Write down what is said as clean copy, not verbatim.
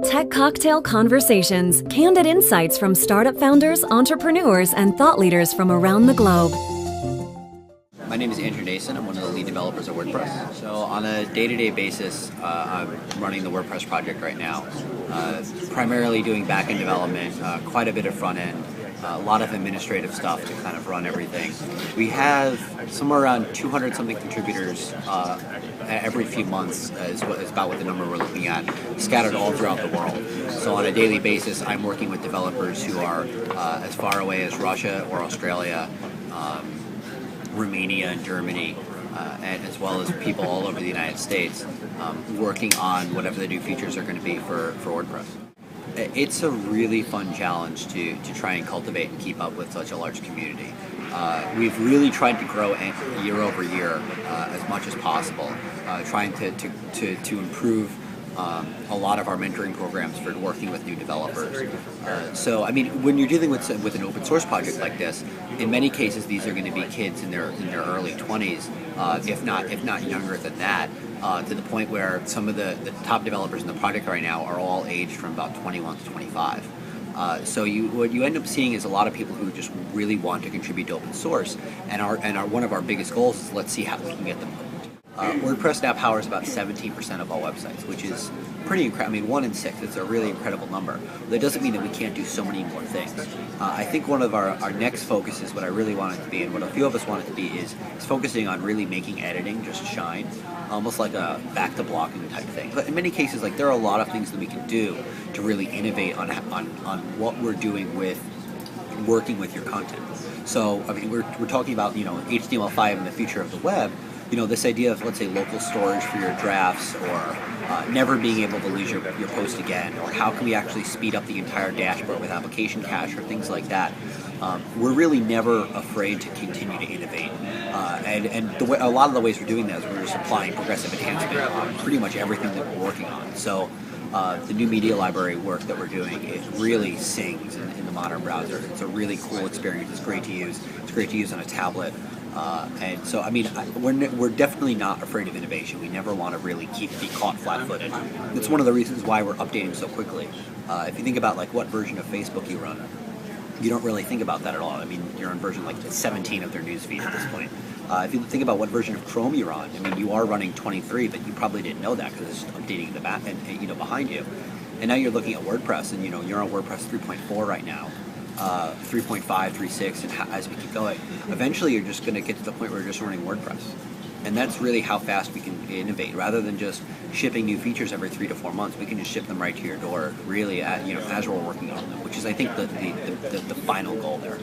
Tech Cocktail Conversations, candid insights from startup founders, entrepreneurs, and thought leaders from around the globe. My name is Nacin. I'm one of the lead developers at WordPress. So on a day-to-day basis, I'm running the WordPress project right now. Primarily doing back-end development, quite a bit of front-end, a lot of administrative stuff to kind of run everything. We have somewhere around 200 something contributors every few months is about what the number we're looking at, scattered all throughout the world. So on a daily basis, I'm working with developers who are as far away as Russia or Australia, Romania and Germany, and as well as people all over the United States, working on whatever the new features are going to be for WordPress. It's a really fun challenge to try and cultivate and keep up with such a large community. We've really tried to grow year over year as much as possible, trying to improve a lot of our mentoring programs for working with new developers. So, I mean, when you're dealing with an open source project like this, in many cases these are going to be kids in their early 20s, if not younger than that, to the point where some of the top developers in the project right now are all aged from about 21 to 25. So what you end up seeing is a lot of people who just really want to contribute to open source, and one of our biggest goals is let's see how we can get them hooked. WordPress now powers about 17% of all websites, which is pretty incredible. I mean, 1 in 6, it's a really incredible number. But that doesn't mean that we can't do so many more things. I think one of our next focuses, what I really want it to be, and what a few of us want it to be, is focusing on really making editing just shine, almost like a back to blocking type thing. But in many cases, like, there are a lot of things that we can do to really innovate on what we're doing with working with your content. So, I mean, we're talking about, HTML5 and the future of the web. This idea of, let's say, local storage for your drafts, or never being able to lose your post again, or how can we actually speed up the entire dashboard with application cache or things like that. We're really never afraid to continue to innovate. And a lot of the ways we're doing that is we're just applying progressive enhancement on pretty much everything that we're working on. So the new media library work that we're doing, it really sings in the modern browser. It's a really cool experience. It's great to use. It's great to use on a tablet. And so, I mean, we're definitely not afraid of innovation. We never want to really be caught flat-footed. That's one of the reasons why we're updating so quickly. If you think about like what version of Facebook you run, you don't really think about that at all. I mean, you're on version like 17 of their newsfeed at this point. If you think about what version of Chrome you're on, I mean, you are running 23, but you probably didn't know that because it's updating in the back and behind you. And now you're looking at WordPress, and you're on WordPress 3.4 right now. 3.5, 3.6, and as we keep going, eventually you're just going to get to the point where you're just running WordPress. And that's really how fast we can innovate. Rather than just shipping new features every 3 to 4 months, we can just ship them right to your door, really, as we're working on them, which is, I think, the final goal there.